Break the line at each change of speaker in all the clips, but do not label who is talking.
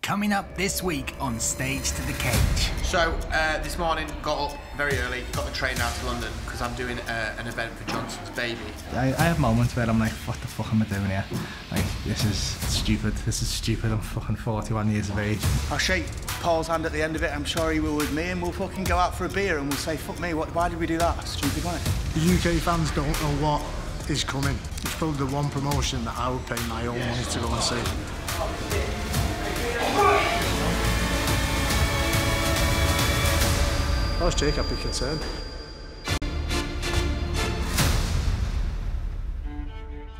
Coming up this week on Stage to the Cage.
So this morning, got up very early, got the train out to London because I'm doing an event for Johnson's baby.
I have moments where I'm like, what the fuck am I doing here? Like, this is stupid, I'm fucking 41 years of age.
I'll shake Paul's hand at the end of it, I'm sure he will with me, and we'll fucking go out for a beer and we'll say, fuck me, why did we do that? That's stupid, wasn't it?
The UK fans don't know what is coming. It's probably the one promotion that I would pay my own money to go and see. If I was Jake, I'd be concerned.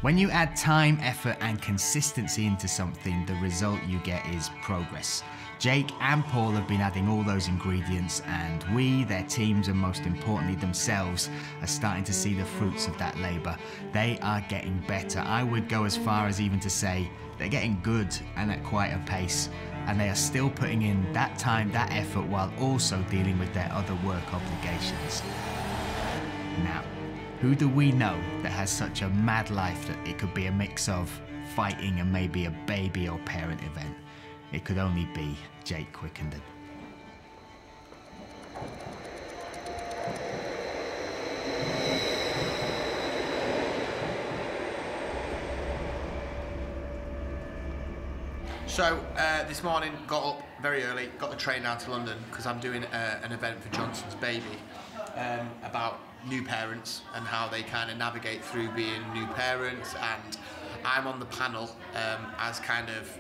When you add time, effort and consistency into something, the result you get is progress. Jake and Paul have been adding all those ingredients, and we, their teams and most importantly themselves, are starting to see the fruits of that labour. They are getting better. I would go as far as even to say they're getting good and at quite a pace. And they are still putting in that time, that effort, while also dealing with their other work obligations. Now, who do we know that has such a mad life that it could be a mix of fighting and maybe a baby or parent event? It could only be Jake Quickenden.
So this morning, got up very early, got the train down to London because I'm doing an event for Johnson's baby about new parents and how they kind of navigate through being new parents, and I'm on the panel as kind of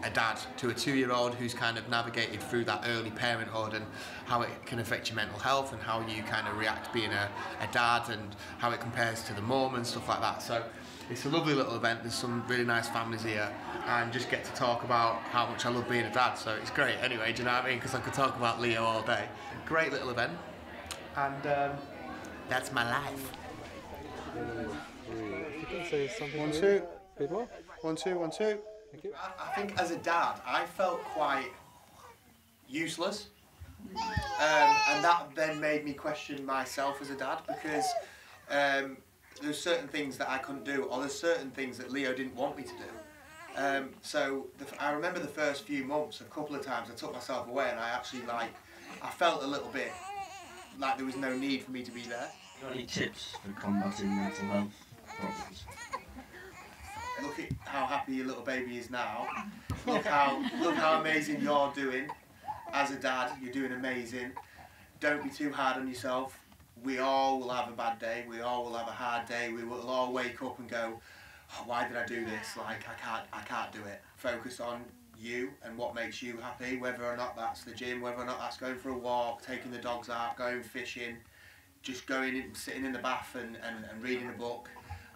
a dad to a 2-year-old who's kind of navigated through that early parenthood and how it can affect your mental health and how you kind of react being a dad and how it compares to the mum and stuff like that. So it's a lovely little event. There's some really nice families here and just get to talk about how much I love being a dad. So it's great anyway, do you know what I mean? Because I could talk about Leo all day. Great little event. And that's my life.
1, 2. 1, 2, 1, 2.
Thank you. I think as a dad, I felt quite useless. And that then made me question myself as a dad, because there's certain things that I couldn't do, or there's certain things that Leo didn't want me to do. So I remember the first few months, a couple of times I took myself away and I actually I felt a little bit like there was no need for me to be there.
Got any tips for combating mental health problems?
Look at how happy your little baby is now. Look how amazing you're doing. As a dad, you're doing amazing. Don't be too hard on yourself. We all will have a bad day. We all will have a hard day. We will all wake up and go, oh, why did I do this? Like, I can't do it. Focus on you and what makes you happy, whether or not that's the gym, whether or not that's going for a walk, taking the dogs out, going fishing, just going in, sitting in the bath and reading a book.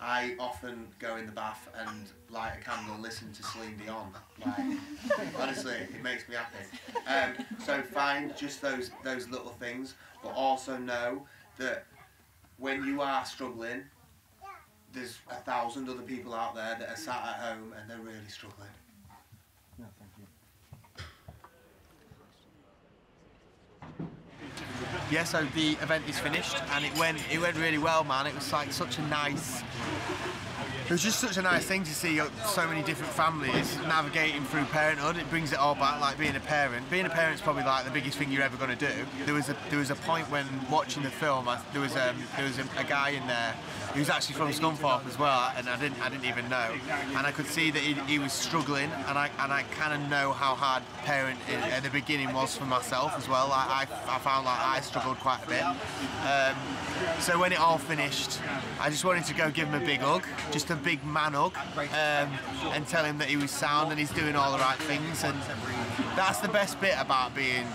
I often go in the bath and light a candle, listen to Celine Dion. Like, honestly, it makes me happy. So find just those little things, but also know that when you are struggling, there's 1,000 other people out there that are sat at home and they're really struggling.
No, thank you.
Yeah, so the event is finished and it went really well, man. It was like such a nice. It was just such a nice thing to see so many different families navigating through parenthood. It brings it all back, like being a parent. Being a parent is probably like the biggest thing you're ever going to do. There was a point when watching the film, there was a guy in there who was actually from Scunthorpe as well, and I didn't even know. And I could see that he was struggling, and I kind of know how hard parent at the beginning was for myself as well. I found like I struggled quite a bit. So when it all finished, I just wanted to go give him a big hug, just a big man hug, and tell him that he was sound and he's doing all the right things. And that's the best bit about being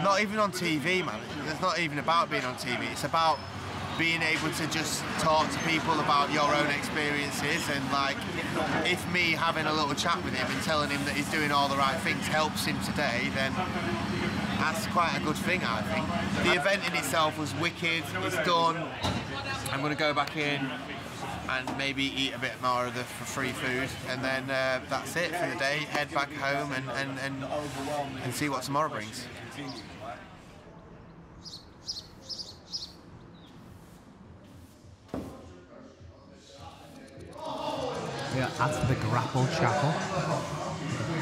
not even on TV, man. It's not even about being on TV. It's about being able to just talk to people about your own experiences, and like, if me having a little chat with him and telling him that he's doing all the right things helps him today, then that's quite a good thing, I think. The event in itself was wicked. It's done. I'm going to go back in and maybe eat a bit more of the free food, and then that's it for the day. Head back home and see what tomorrow brings.
We are at the Grapple Chapel.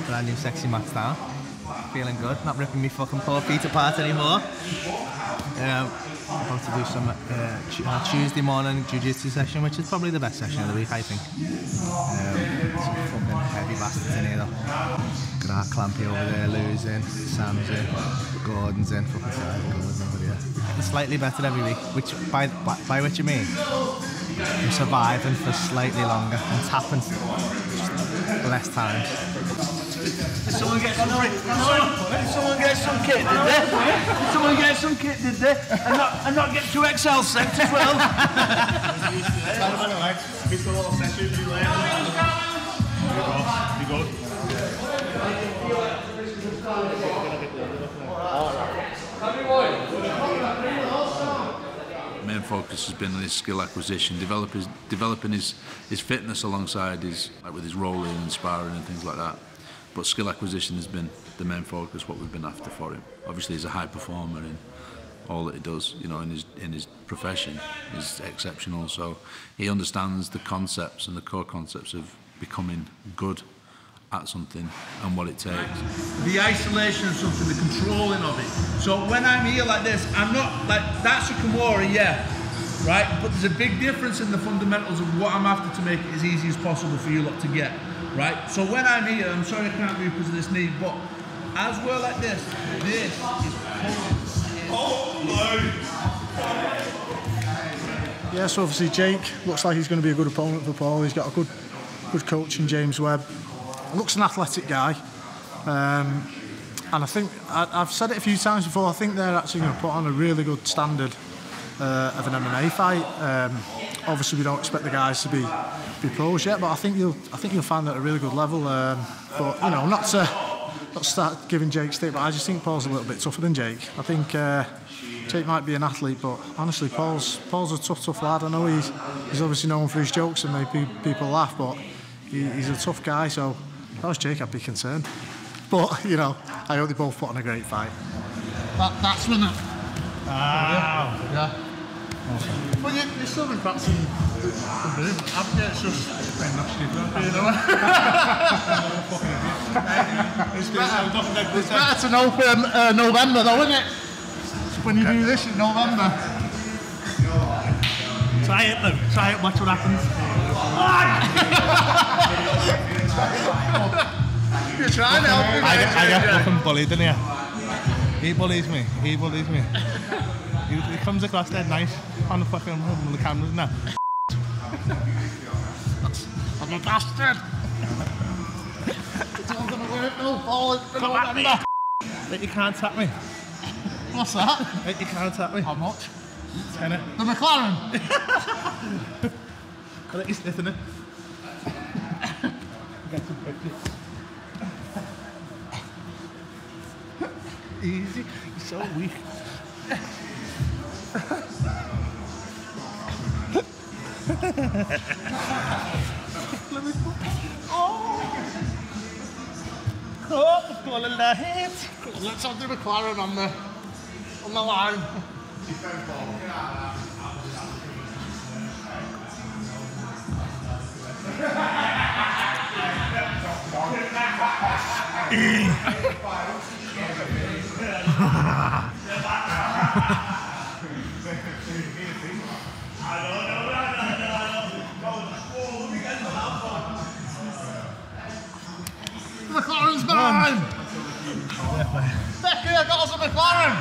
Brand new sexy mat down. Feeling good, not ripping me fucking poor feet apart anymore. About to do some Tuesday morning jiu-jitsu session, which is probably the best session of the week, I think. Some fucking heavy bastards in here though. Got our Clampy over there losing, Sam's in, Gordon's in, fucking sorry, Gordon's over here. Getting slightly better every week, which by which you mean I'm surviving for slightly longer and tapping less times.
Did someone get some kit? Did someone get some kit, did they? Did someone get some kit, did they? And not get 2XL sent as well?
Main focus has been on his skill acquisition, developing his fitness alongside with his rolling and sparring and things like that. But skill acquisition has been the main focus, what we've been after for him. Obviously, he's a high performer in all that he does, you know, in his profession. He's exceptional, so he understands the concepts and the core concepts of becoming good at something and what it takes.
The isolation of something, the controlling of it. So when I'm here like this, I'm not like, that's a Kimura, yeah, right? But there's a big difference in the fundamentals of what I'm after to make it as easy as possible for you lot to get, right? So when I'm here, I'm sorry I can't move because of this knee, but as we're like this is
Yeah, so obviously Jake looks like he's going to be a good opponent for Paul. He's got a good coach in James Webb. Looks an athletic guy, and I think I've said it a few times before. I think they're actually going to put on a really good standard of an MMA fight. Obviously, we don't expect the guys to be pros yet, but I think you'll find that at a really good level. But you know, not to start giving Jake stick, but I just think Paul's a little bit tougher than Jake. I think Jake might be an athlete, but honestly, Paul's a tough lad. I know he's obviously known for his jokes and make people laugh, but he's a tough guy. So if I was Jake, I'd be concerned. But you know, I hope they both put on a great fight.
That's when that.
Yeah.
Okay. Well, you've still been practicing the movement, haven't you? It's just been nasty, you know. It's better to know for November, though, isn't it? When you do this in November. Try it, though. Try it, watch what happens. You're trying to help me.
I get fucking bullied, didn't you? He bullies me. He comes across dead nice on the fucking the cameras now.
I'm a bastard. It's all gonna work, no ball. Come at me.
But you can't tap me.
What's that?
But you can't tap me.
How much?
Tenner.
The McLaren.
I let you sniff in it. Get some pictures. Easy. You're so weak.
Let's have the McLaren on the line. McLaren's mine! Becky, I got us a McLaren!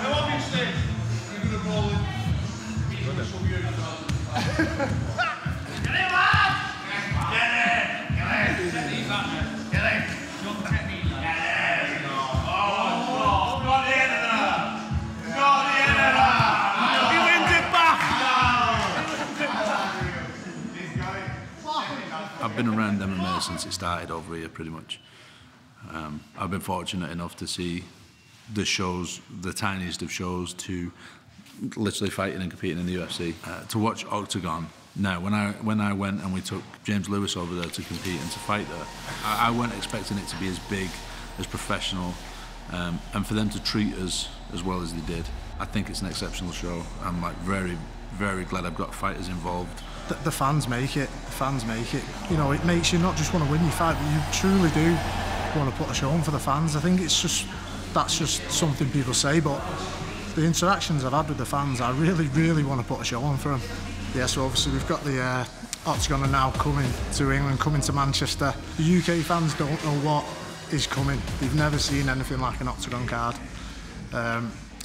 Now obviously, you're going to roll in. Get it, lad! Get it! Get it! Set these up there. Get it! Don't get me. Get it! Oh, got the end of that! Got the end of that! He wins it back!
I've been around MMA since it started over here, pretty much. I've been fortunate enough to see the shows, the tiniest of shows, to literally fighting and competing in the UFC. To watch OKTAGON now, when I went and we took James Lewis over there to compete and to fight there, I weren't expecting it to be as big, as professional, and for them to treat us as well as they did. I think it's an exceptional show. I'm like very, very glad I've got fighters involved
the fans make it. The fans make it. You know, it makes you not just want to win your fight, but you truly do want to put a show on for the fans. I think that's just something people say, but the interactions I've had with the fans, I really want to put a show on for them. Yeah, so obviously we've got the OKTAGON are now coming to England, coming to Manchester. The UK fans don't know what is coming. They've never seen anything like an OKTAGON card.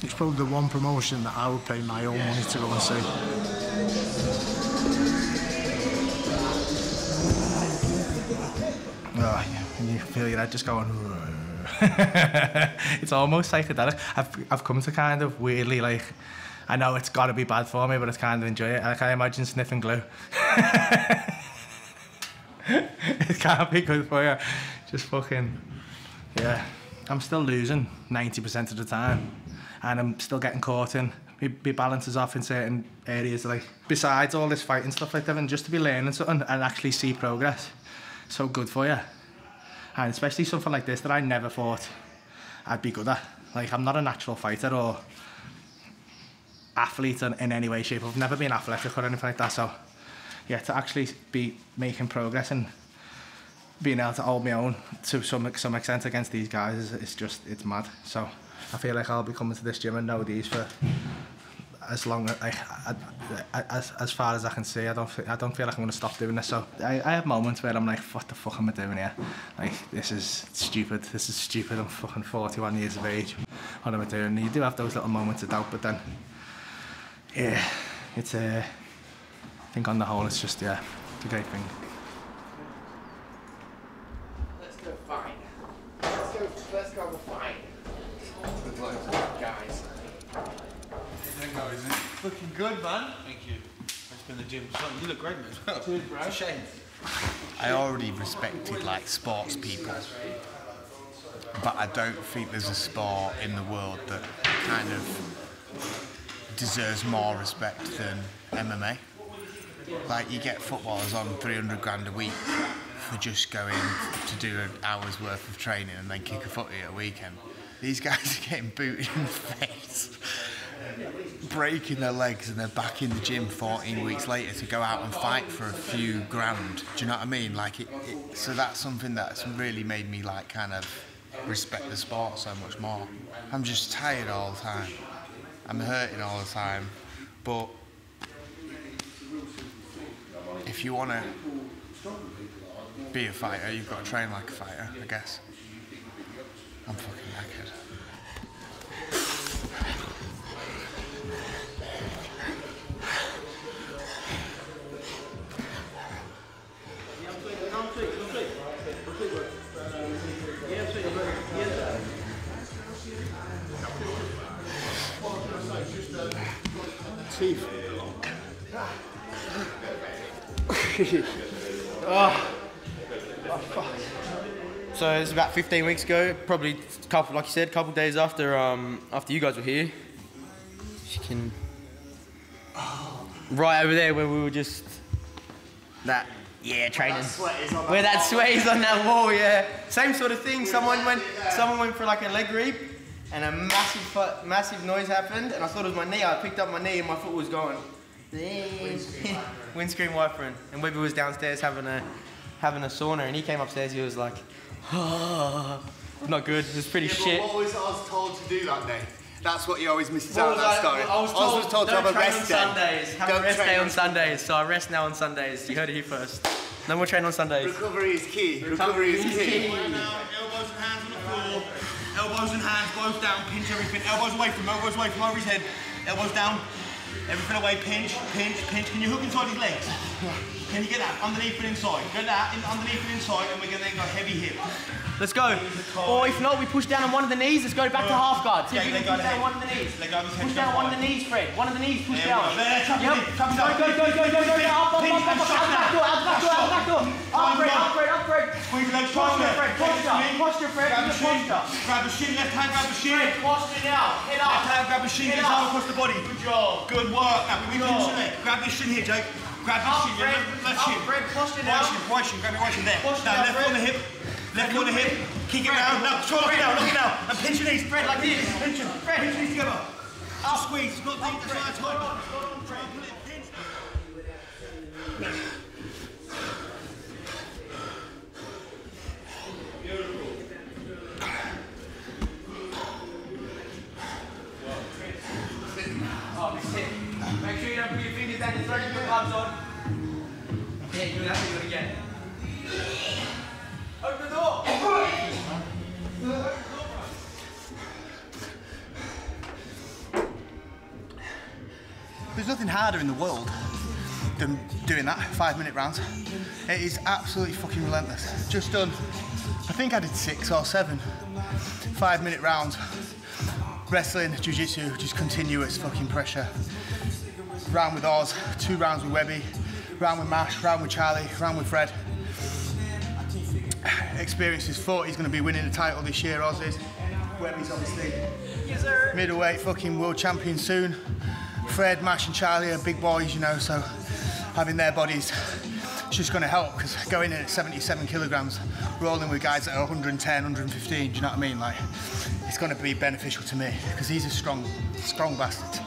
It's probably the one promotion that I would pay my own money to go and see.
Oh, yeah, and you feel your head just going. It's almost psychedelic. I've come to kind of weirdly, like, I know it's got to be bad for me, but it's kind of enjoy it. Like, I imagine sniffing glue. It can't be good for you. Just fucking, yeah. I'm still losing 90% of the time, and I'm still getting caught in. My balance is off in certain areas. Like, besides all this fighting stuff like that, and just to be learning something and actually see progress, so good for you. And especially something like this that I never thought I'd be good at. Like, I'm not a natural fighter or athlete in any way, shape. I've never been athletic or anything like that. So, yeah, to actually be making progress and being able to hold my own to some extent against these guys it's mad. So I feel like I'll be coming to this gym and know these for as long as far as I can see. I don't feel like I'm going to stop doing this. So I have moments where I'm like, what the fuck am I doing here? Like, this is stupid. I'm fucking 41 years of age. What am I doing? You do have those little moments of doubt, but then, yeah, it's I think on the whole it's just, yeah, it's a great thing.
Let's go fight. Let's go fight. Good luck, guys.
Looking good, man.
Thank you. It's been the gym. You look great, man, as well.
Cheers, bro.
It's a shame.
I already respected, like, sports people, but I don't think there's a sport in the world that kind of deserves more respect than MMA. Like, you get footballers on 300 grand a week for just going to do an hour's worth of training and then kick a footy at a weekend. These guys are getting booted in the face, breaking their legs, and they're back in the gym 14 weeks later to go out and fight for a few grand. Do you know what I mean? Like, so that's something that's really made me, like, kind of respect the sport so much more. I'm just tired all the time. I'm hurting all the time, but if you want to be a fighter, you've got to train like a fighter, I guess. I'm fucking knackered.
Teeth. Oh, fuck. So it's about 15 weeks ago, probably couple, like you said, a couple of days after you guys were here. You can right over there where we were just training. Where that sweat is on that wall, yeah. Same sort of thing. Someone went for like a leg reap, and a massive noise happened, and I thought it was my knee. I picked up my knee, and my foot was going. Windscreen wiper, and Webby was downstairs having a sauna, and he came upstairs. He was like, oh, not good. It was pretty shit.
What was I was told to do that day? That's what you always misses out on that story. I was told to have a rest day.
Have a rest day on Sundays. So I rest now on Sundays. You heard it here first. No more train on Sundays.
Recovery is key. Recovery is key.
Right now, elbows and hands on the floor. Elbows and hands both down. Pinch everything. Elbows away from over his head. Elbows down. Everything away, pinch. Can you hook inside his legs? Can you get that underneath and inside? Get that underneath and inside, and we're going to then go heavy hip.
Let's go. Or if not, we push down on one of the knees. Let's go back to half guard. See if we can push down one of the knees. Push down one of the knees, Fred. One of the knees, push down. Yep. Go. Up door. Up, Fred.
Squeeze your legs
posture, Fred. Posture, Fred.
Grab the shin, left hand grab the shin.
Fred, posture now. Head up.
Left hand grab the shin, get his arm across the body.
Good job.
Good work. Now, we pinch the leg. Grab this shin here, Jake. Grab this shin, left shin.
Fred, posture now.
Right shin, grab your right shin there. Now, left on the hip. Left on the hip. Kick it round. Now, lock it down. And pinch your knees.
Fred, like this.
Pinch them. Pinch your knees together. Just squeeze. Not deep, just nice. Try and pull it. Pinch.
Make sure you don't put your fingers down your throat, your gloves on. Yeah, you do that, do it again. Open the door!
There's nothing harder in the world than doing that 5-minute rounds. It is absolutely fucking relentless. Just done, I think I did 6 or 7 5-minute rounds. Wrestling, jiu-jitsu, just continuous fucking pressure. Round with Oz, 2 rounds with Webby, round with Mash, round with Charlie, round with Fred. Experience is 40, he's going to be winning the title this year, Oz is. Webby's obviously middleweight fucking world champion soon. Fred, Mash and Charlie are big boys, you know, so having their bodies is just going to help, because going in at 77 kilograms, rolling with guys that are 110, 115, do you know what I mean? Like, it's going to be beneficial to me, because he's a strong bastard.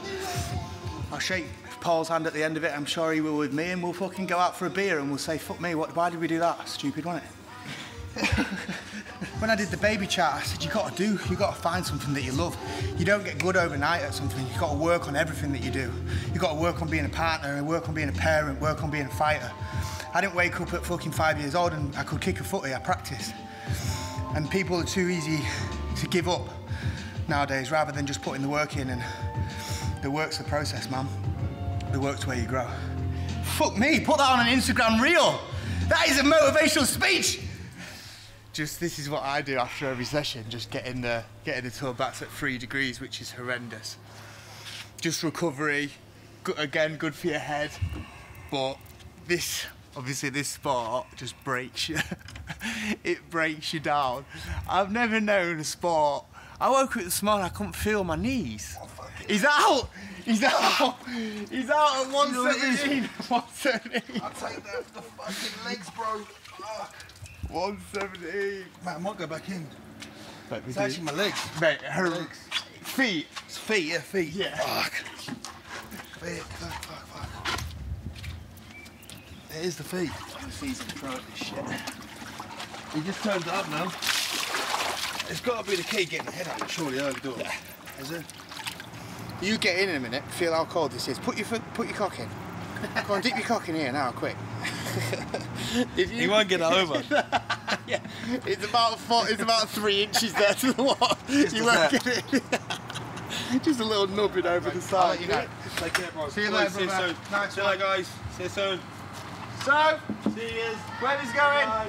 I'll shake Paul's hand at the end of it, I'm sure he will with me, and we'll fucking go out for a beer and we'll say, fuck me, why did we do that? Stupid, wasn't it? When I did the baby chart, I said, you got to find something that you love. You don't get good overnight at something. You've got to work on everything that you do. You've got to work on being a partner, work on being a parent, work on being a fighter. I didn't wake up at fucking 5 years old and I could kick a footy, I practiced. And people are too easy to give up nowadays, rather than just putting the work in, and the work's the process, man. The work's where you grow. Fuck me, put that on an Instagram reel. That is a motivational speech. Just, this is what I do after every session, just getting the tub backs at 3 degrees, which is horrendous. Just recovery, again, good for your head, but this, obviously this sport just breaks you. It breaks you down. I've never known a sport. I woke up this morning, I couldn't feel my knees. He's out! He's out! He's out at 117! 117!
I'll take the fucking legs, bro.
117.
Man, I might go back in.
Mate,
it's actually my legs.
Mate, her legs. Feet.
It's feet, yeah, feet.
Yeah.
Fuck. Feet, fuck. It is the feet.
The feet's in front of this shit.
He just turned it up now. It's got to be the key, getting the head up, surely, early doors.
Yeah.
Is it?
You get in a minute, feel how cold this is. Put your cock in. Go on, dip your cock in here now, quick.
He won't get it over.
Yeah, it's about 3 inches there to the wall. You won't get it. Just a little nubbing over the side.
You know. Take care, bro.
See you later, brother.
See you soon.
Nice
See you later, guys. See you soon.
So,
see you.
where is going?
Bye.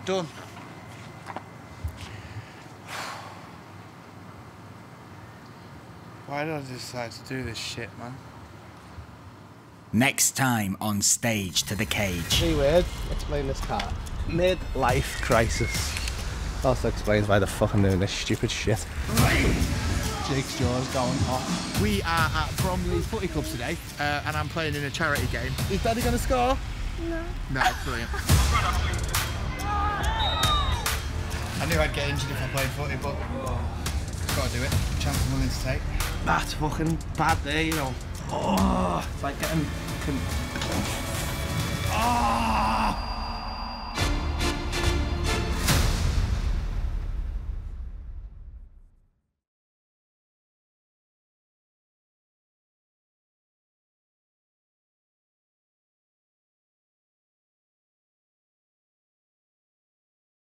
Done. Why did I decide to do this shit, man?
Next time on Stage to the Cage.
Hey, Wade, explain this part. Mid-life crisis. Also explains why the fuck I'm doing this stupid shit.
Jake's jaw's going off.
We are at Bromley Footy Club today, and I'm playing in a charity game.
Is Daddy gonna score?
No, it's brilliant.
I knew I'd get injured if I played footy, but gotta do it. Chance I'm willing to take.
That's fucking bad there, you know. Oh, it's like getting... Oh!